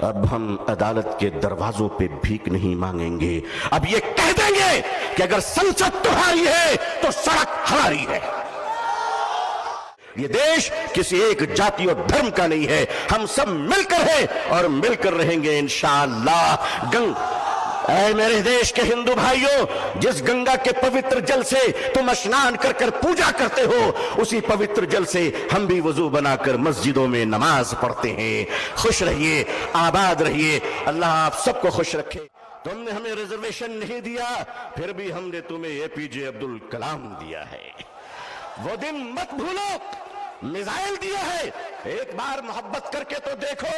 अब हम अदालत के दरवाजों पे भीख नहीं मांगेंगे, अब ये कह देंगे कि अगर संसद तुम्हारी है तो सड़क हमारी है। ये देश किसी एक जाति और धर्म का नहीं है, हम सब मिलकर हैं और मिलकर रहेंगे इंशाअल्लाह। ऐ मेरे देश के हिंदू भाइयों, जिस गंगा के पवित्र जल से तुम स्नान कर कर पूजा करते हो, उसी पवित्र जल से हम भी वजू बनाकर मस्जिदों में नमाज पढ़ते हैं। खुश रहिए, आबाद रहिए, अल्लाह आप सबको खुश रखे। तुमने हमें रिजर्वेशन नहीं दिया, फिर भी हमने तुम्हें एपीजे अब्दुल कलाम दिया है। वो दिन मत भूलो, मिसाइल दिया है। एक बार मोहब्बत करके तो देखो,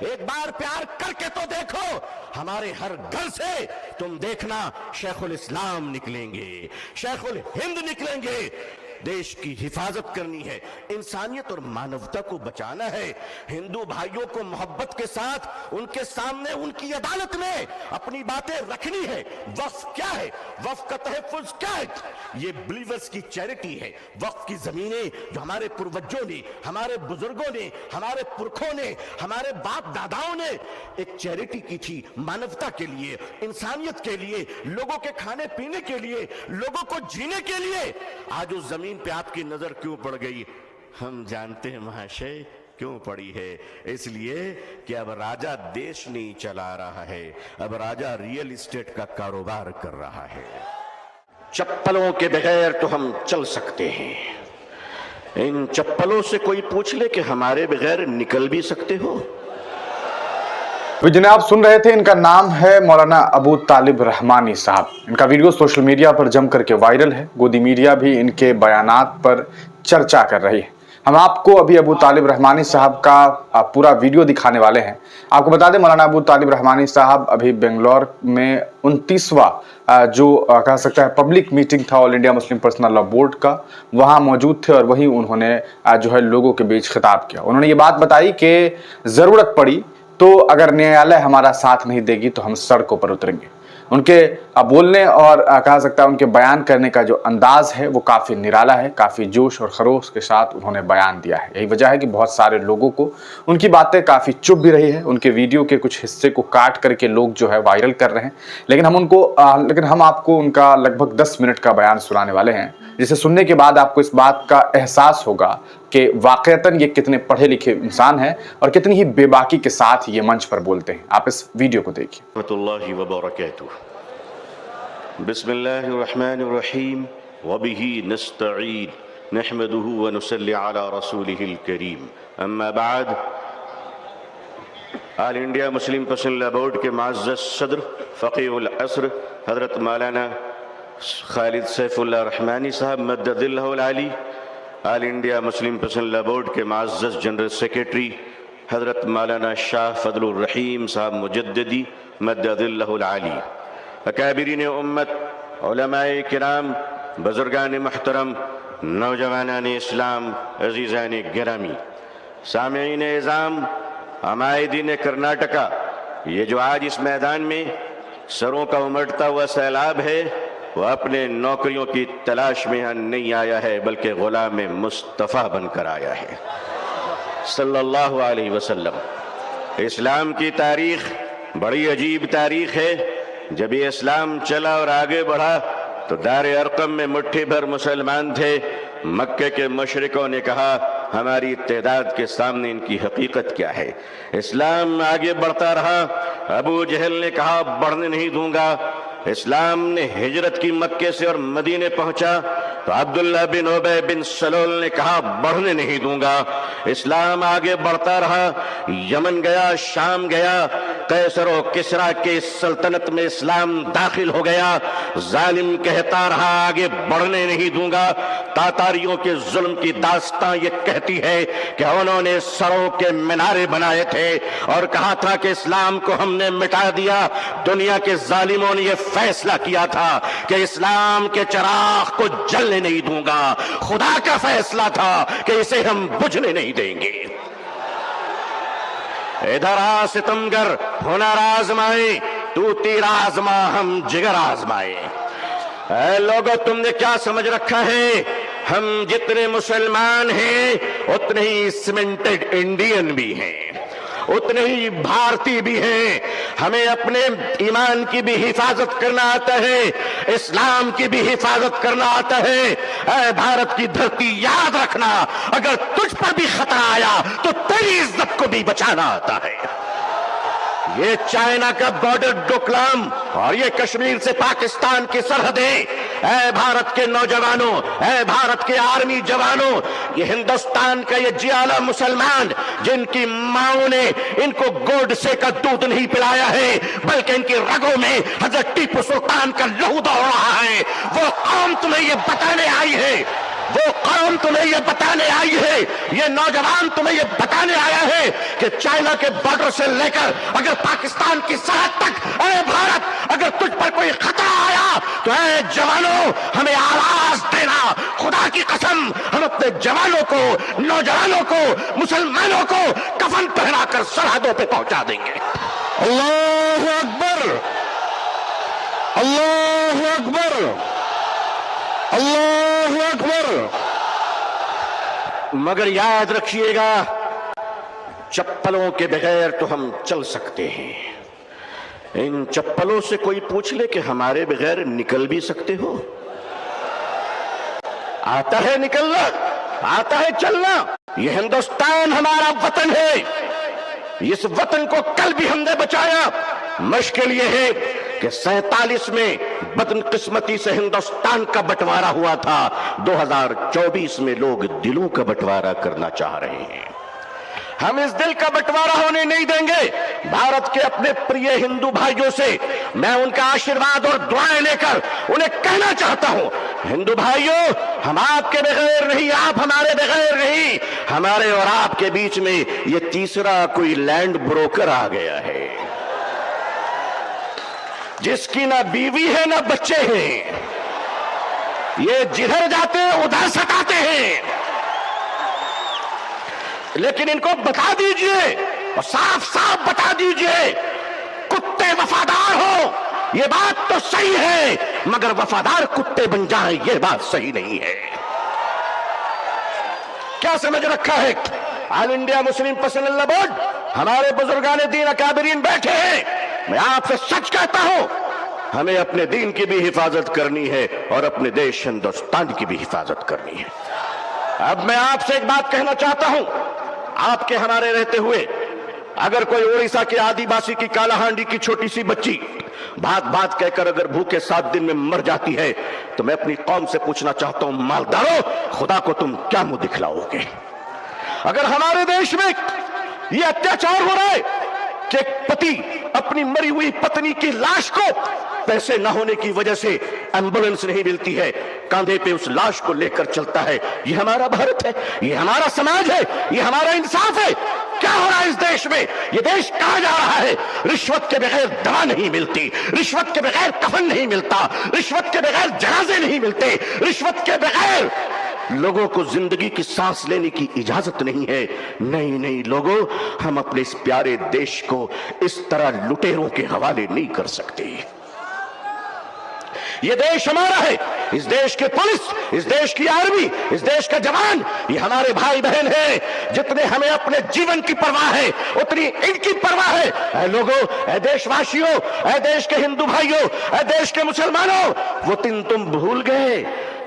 एक बार प्यार करके तो देखो। हमारे हर घर से तुम देखना शेखुल इस्लाम निकलेंगे, शेखुल हिंद निकलेंगे। देश की हिफाजत करनी है, इंसानियत और मानवता को बचाना है। हिंदू भाइयों को मोहब्बत के साथ उनके सामने उनकी अदालत में अपनी बातें रखनी है। वक्फ क्या है, वक्फ का तहफ़्फ़ुज़ क्या है? ये बिलीवर्स की चैरिटी है। वक्फ की जमीनें जो हमारे पूर्वजों ने, हमारे बुजुर्गों ने, हमारे पुरखों ने, हमारे बाप दादाओं ने एक चैरिटी की थी, मानवता के लिए, इंसानियत के लिए, लोगों के खाने पीने के लिए, लोगों को जीने के लिए। आज उस जमीन पे आपकी नजर क्यों पड़ गई? हम जानते हैं महाशय क्यों पड़ी है। इसलिए कि अब राजा देश नहीं चला रहा है, अब राजा रियल एस्टेट का कारोबार कर रहा है। चप्पलों के बगैर तो हम चल सकते हैं, इन चप्पलों से कोई पूछ ले कि हमारे बगैर निकल भी सकते हो? जिन्हें आप सुन रहे थे, इनका नाम है मौलाना अबू तालिब रहमानी साहब। इनका वीडियो सोशल मीडिया पर जम करके वायरल है। गोदी मीडिया भी इनके बयानात पर चर्चा कर रही है। हम आपको अभी अबू तालिब रहमानी साहब का पूरा वीडियो दिखाने वाले हैं। आपको बता दें, मौलाना अबू तालिब रहमानी साहब अभी बेंगलोर में 29वां जो कह सकता है पब्लिक मीटिंग था all India Muslim personal law board का, वहाँ मौजूद थे और वहीं उन्होंने जो है लोगों के बीच खिताब किया। उन्होंने ये बात बताई कि ज़रूरत पड़ी तो अगर न्यायालय हमारा साथ नहीं देगी तो हम सड़कों पर उतरेंगे। उनके बोलने और कहा सकता है उनके बयान करने का जो अंदाज है वो काफ़ी निराला है, काफ़ी जोश और खरोश के साथ उन्होंने बयान दिया है। यही वजह है कि बहुत सारे लोगों को उनकी बातें काफ़ी चुभ भी रही है। उनके वीडियो के कुछ हिस्से को काट करके लोग जो है वायरल कर रहे हैं, लेकिन हम आपको उनका लगभग 10 मिनट का बयान सुनाने वाले हैं, जिसे सुनने के बाद आपको इस बात का एहसास होगा कि वाकईतन ये कितने पढ़े लिखे इंसान हैं और कितनी ही बेबाकी के साथ ये मंच पर बोलते हैं। आप इस वीडियो को देखिए। रहमतुल्लाहि व बरकातुहू। बिस्मिल्लाहिर्रहमानिर्रहीम व बिही नस्तईन नहमदुहु व नुसल्ली अला रसूलिहिल करीम। अम्मा बाद, all India Muslim personal law board के मुअज़्ज़ज़ सदर फ़क़ीहुल असर हज़रत मौलाना खालिद सैफुल्लाह रहमानी साहब मद्ददिल्लाहुल आली, all India Muslim personal law board के मुअज़्ज़ज़ जनरल सेक्रेटरी हज़रत मौलाना शाह फजलुर रहीम साहब मुजद्दिदी मद्ददिल्लाहुल आली, अकाबिरीन उम्मत, उलमाए किराम, बुज़ुर्गान मुहतरम, नौजवानान इस्लाम, अज़ीज़ान गिरामी, सामिईन इज़ाम, हमायदीन कर्नाटका, ये जो आज इस मैदान में सरों का उमड़ता हुआ सैलाब है, वह अपने नौकरियों की तलाश में यहाँ नहीं आया है, बल्कि गुलाम मुस्तफ़ा बनकर आया है सल्लल्लाहु अलैहि वसल्लम। इस्लाम की तारीख बड़ी अजीब तारीख है। जब ये इस्लाम चला और आगे बढ़ा तो दार अरकम में मुट्ठी भर मुसलमान थे। मक्के के मुशरिकों ने कहा, हमारी तादाद के सामने इनकी हकीकत क्या है। इस्लाम आगे बढ़ता रहा। अबू जहल ने कहा, बढ़ने नहीं दूंगा। इस्लाम ने हिजरत की मक्के से और मदीने पहुंचा तो अब्दुल्ला बिन उबय बिन सलूल ने कहा, बढ़ने नहीं दूंगा। इस्लाम आगे बढ़ता रहा, यमन गया, शाम गया, कैसर और किसरा के सल्तनत में इस्लाम दाखिल हो गया। जालिम कहता रहा, आगे बढ़ने नहीं दूंगा। तातारियों के जुल्म की दास्तां ये कहती है कि उन्होंने सरों के मीनारे बनाए थे और कहा था कि इस्लाम को हमने मिटा दिया। दुनिया के जालिमों ने यह फैसला किया था कि इस्लाम के चिराग को जलने नहीं दूंगा। खुदा का फैसला था कि इसे हम बुझने नहीं देंगे। इधर आ सितमगर, हुनर आजमाए, तू तीर आजमा, हम जिगर आजमाए। लोगों, तुमने क्या समझ रखा है? हम जितने मुसलमान हैं उतने ही सीमेंटेड इंडियन भी हैं। उतने ही भारतीय भी हैं। हमें अपने ईमान की भी हिफाजत करना आता है, इस्लाम की भी हिफाजत करना आता है। ऐ भारत की धरती, याद रखना, अगर तुझ पर भी खतरा आया तो तेरी इज्जत को भी बचाना आता है। ये चाइना का बॉर्डर डोकलाम और ये कश्मीर से पाकिस्तान की सरहदें, ऐ भारत के नौजवानों, ऐ भारत के आर्मी जवानों, ये हिंदुस्तान का ये जियाला मुसलमान जिनकी माओ ने इनको गोडसे का दूध नहीं पिलाया है, बल्कि इनकी रगों में हजरत टीपू सुल्तान का लहू दौड़ रहा है, वो कौम तुम्हें ये बताने आई है, वो कौम तुम्हें ये बताने आई है, ये नौजवान तुम्हें ये बताने आया है कि चाइना के बॉर्डर से लेकर अगर पाकिस्तान की सरहद तक, अरे भारत, अगर तुझ पर कोई खतरा आया तो ऐ जवानों, हमें आवाज देना। खुदा की कसम, हम अपने जवानों को, नौजवानों को, मुसलमानों को कफन पहनाकर सरहदों पे पहुंचा देंगे। अल्लाह अकबर, अल्लाह अकबर, अल्लाह अकबर। मगर याद रखिएगा, चप्पलों के बगैर तो हम चल सकते हैं। इन चप्पलों से कोई पूछ ले कि हमारे बगैर निकल भी सकते हो? आता है निकलना, आता है चलना। यह हिंदुस्तान हमारा वतन है, इस वतन को कल भी हमने बचाया। मुश्किल यह है कि 47 में बदकिस्मती से हिंदुस्तान का बंटवारा हुआ था। 2024 में लोग दिलों का बंटवारा करना चाह रहे हैं। हम इस दिल का बंटवारा होने नहीं देंगे। भारत के अपने प्रिय हिंदू भाइयों से मैं उनका आशीर्वाद और दुआएं लेकर उन्हें कहना चाहता हूं, हिंदू भाइयों, हम आपके बगैर नहीं, आप हमारे बगैर नहीं। हमारे और आपके बीच में ये तीसरा कोई लैंड ब्रोकर आ गया है, जिसकी ना बीवी है ना बच्चे हैं। ये जिधर जाते हैं उधर सताते हैं। लेकिन इनको बता दीजिए और साफ साफ बता दीजिए, कुत्ते वफादार हो ये बात तो सही है, मगर वफादार कुत्ते बन जाए ये बात सही नहीं है। क्या समझ रखा है? All India Muslim personal board, हमारे बुजुर्गान दीन अकाबरीन बैठे हैं। मैं आपसे सच कहता हूं, हमें अपने दीन की भी हिफाजत करनी है और अपने देश हिंदुस्तान की भी हिफाजत करनी है। अब मैं आपसे एक बात कहना चाहता हूं, आपके हमारे रहते हुए अगर कोई उड़ीसा के आदिवासी की कालाहांडी की छोटी सी बच्ची बात बात कहकर अगर भूखे 7 दिन में मर जाती है, तो मैं अपनी कौम से पूछना चाहता हूं, मालदारों, खुदा को तुम क्या मुंह दिखलाओगे? अगर हमारे देश में यह अत्याचार हो रहा है कि एक पति अपनी मरी हुई पत्नी की लाश को पैसे न होने की वजह से एम्बुलेंस नहीं मिलती है, कांधे पे उस लाश को लेकर चलता है, ये हमारा भारत है, ये हमारा समाज है, ये हमारा इंसाफ है। क्या हो रहा है इस देश में? ये देश कहां जा रहा है? रिश्वत के बगैर दवा नहीं मिलती, रिश्वत के बगैर कफन नहीं मिलता, रिश्वत के बगैर जनाजे नहीं मिलते, रिश्वत के बगैर लोगों को जिंदगी की सांस लेने की इजाजत नहीं है। नहीं नहीं लोगों, हम अपने इस प्यारे देश को इस तरह लुटेरों के हवाले नहीं कर सकते। ये देश हमारा है, इस देश के पुलिस, इस देश की आर्मी, इस देश का जवान, ये हमारे भाई बहन हैं। जितने हमें अपने जीवन की परवाह है उतनी इनकी परवाह है। ऐ लोगों, ऐ देशवासियों, ऐ देश के हिंदू भाइयों, ऐ देश के मुसलमानों, वो दिन तुम भूल गए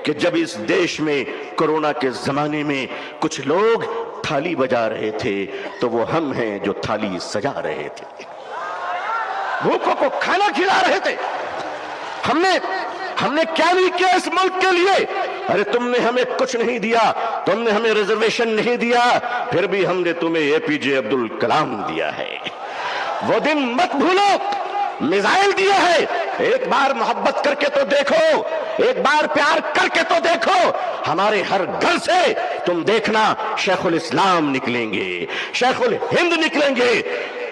कि जब इस देश में कोरोना के जमाने में कुछ लोग थाली बजा रहे थे, तो वो हम हैं जो थाली सजा रहे थे, भूखों को खाना खिला रहे थे। हमने क्या नहीं किया इस मुल्क के लिए? अरे तुमने हमें कुछ नहीं दिया, तुमने हमें रिजर्वेशन नहीं दिया, फिर भी हमने तुम्हें एपीजे अब्दुल कलाम दिया है। वो दिन मत भूलो, मिसाइल दिया है। एक बार मोहब्बत करके तो देखो, एक बार प्यार करके तो देखो। हमारे हर घर से तुम देखना शेखुल इस्लाम निकलेंगे, शेखुल हिंद निकलेंगे।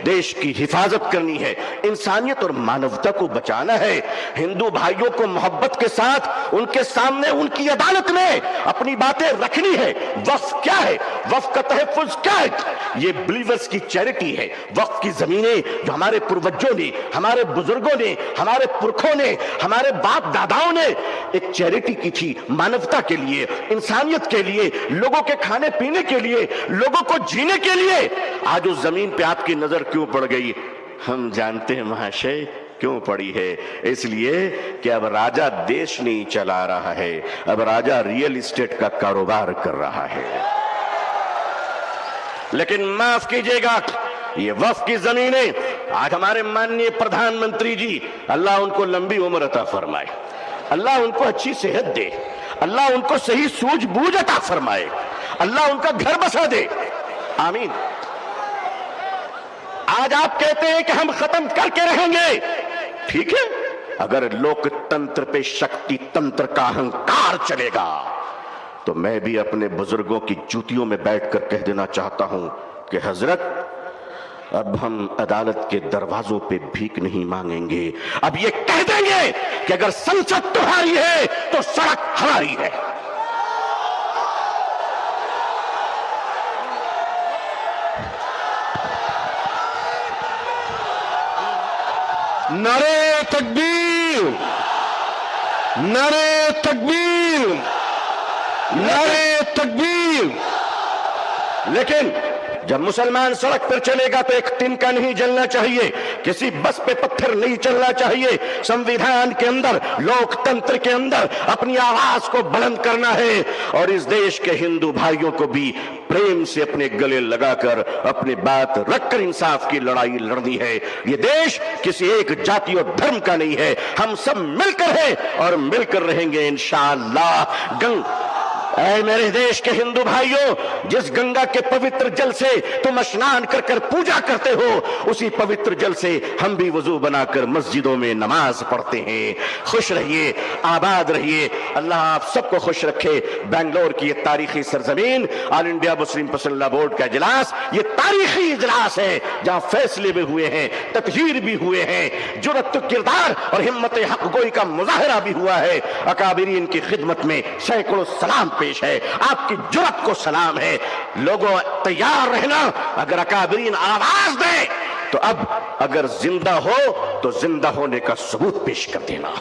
देश की हिफाजत करनी है, इंसानियत और मानवता को बचाना है, हिंदू भाइयों को मोहब्बत के साथ उनके सामने उनकी अदालत में अपनी बातें रखनी है। वक्फ क्या है, वक्फ का तहफ्फुज क्या है? ये बिलीवर्स की चैरिटी है। वक्फ की जमीनें जो हमारे पूर्वजों ने, हमारे बुजुर्गों ने, हमारे पुरखों ने, हमारे बाप दादाओं ने एक चैरिटी की थी, मानवता के लिए, इंसानियत के लिए, लोगों के खाने पीने के लिए, लोगों को जीने के लिए। आज उस जमीन पे आपकी नजर क्यों पड़ गई? हम जानते हैं महाशय क्यों पड़ी है। इसलिए कि अब राजा देश नहीं चला रहा है, अब राजा रियल एस्टेट का कारोबार कर रहा है। लेकिन माफ कीजिएगा, ये वक्फ की जमीनें आज हमारे माननीय प्रधानमंत्री जी, अल्लाह उनको लंबी उम्र अता फरमाए, अल्लाह उनको अच्छी सेहत दे, अल्लाह उनको सही सूझबूझ अता फरमाए, अल्लाह उनका घर बसा दे, आमीन। आज आप कहते हैं कि हम खत्म करके रहेंगे, ठीक है। अगर लोकतंत्र पे शक्ति तंत्र का अहंकार चलेगा तो मैं भी अपने बुजुर्गों की जूतियों में बैठकर कह देना चाहता हूं कि हजरत, अब हम अदालत के दरवाजों पे भीख नहीं मांगेंगे। अब ये कह देंगे कि अगर संसद तुम्हारी है तो सड़क हमारी है। नारे तकबीर, नारे तकबीर, नारे तकबीर। लेकिन जब मुसलमान सड़क पर चलेगा तो एक तिनका नहीं जलना चाहिए, किसी बस पे पत्थर नहीं चलना चाहिए। संविधान के अंदर, लोकतंत्र के अंदर अपनी आवाज को बुलंद करना है और इस देश के हिंदू भाइयों को भी प्रेम से अपने गले लगाकर अपनी बात रखकर इंसाफ की लड़ाई लड़नी है। ये देश किसी एक जाति और धर्म का नहीं है, हम सब मिलकर हैं और मिलकर रहेंगे इंशाअल्लाह। ऐ मेरे देश के हिंदू भाइयों, जिस गंगा के पवित्र जल से तुम स्नान कर कर पूजा करते हो, उसी पवित्र जल से हम भी वजू बनाकर मस्जिदों में नमाज पढ़ते हैं। खुश रहिए, आबाद रहिए, अल्लाह आप सबको खुश रखे। बेंगलोर की ये तारीखी सरजमीन, ऑल इंडिया मुस्लिम पसंदीदा बोर्ड का इजलास, ये तारीखी इजलास है जहां फैसले भी हुए हैं, तकहीर भी हुए हैं, जुर्रत किरदार और हिम्मत हक गोई का मुजाहरा भी हुआ है। अकाबिरीन की खिदमत में सैकड़ों सलाम पेश है, आपकी जुर्रत को सलाम है। लोगों तैयार रहना, अगर अकाबिरीन आवाज दे तो अब अगर जिंदा हो तो जिंदा होने का सबूत पेश कर देना।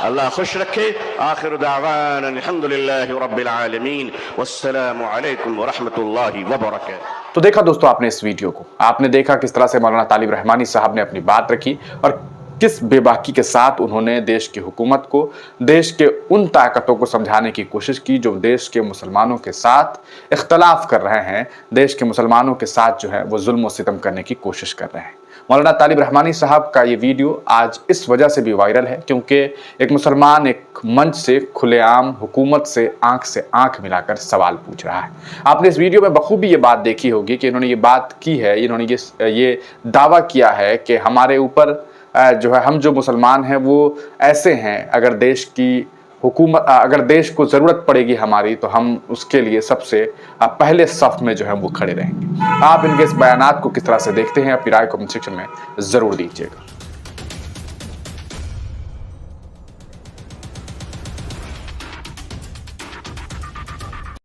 अल्लाह खुश रखे। आखिर दावाना अल्हम्दुलिल्लाहि रब्बिल आलमीन, वस्सलामु अलैकुम व रहमतुल्लाहि व बरकातहू। तो देखा दोस्तों आपने इस वीडियो को, आपने देखा किस तरह से मौलाना तालिब रहमानी साहब ने अपनी बात रखी और किस बेबाकी के साथ उन्होंने देश की हुकूमत को, देश के उन ताकतों को समझाने की कोशिश की जो देश के मुसलमानों के साथ इख्तलाफ कर रहे हैं, देश के मुसलमानों के साथ जो है वो जुल्म और सितम करने की कोशिश कर रहे हैं। मौलाना तालिब रहमानी साहब का ये वीडियो आज इस वजह से भी वायरल है क्योंकि एक मुसलमान एक मंच से खुलेआम हुकूमत से आंख मिलाकर सवाल पूछ रहा है। आपने इस वीडियो में बखूबी ये बात देखी होगी कि इन्होंने ये बात की है, इन्होंने ये दावा किया है कि हमारे ऊपर जो है, हम जो मुसलमान हैं वो ऐसे हैं, अगर देश की हुकूमत, अगर देश को ज़रूरत पड़ेगी हमारी तो हम उसके लिए सबसे पहले सफ में जो है वो खड़े रहेंगे। आप इनके इस बयानात को किस तरह से देखते हैं, अपनी राय कमेंट सेक्शन में ज़रूर दीजिएगा।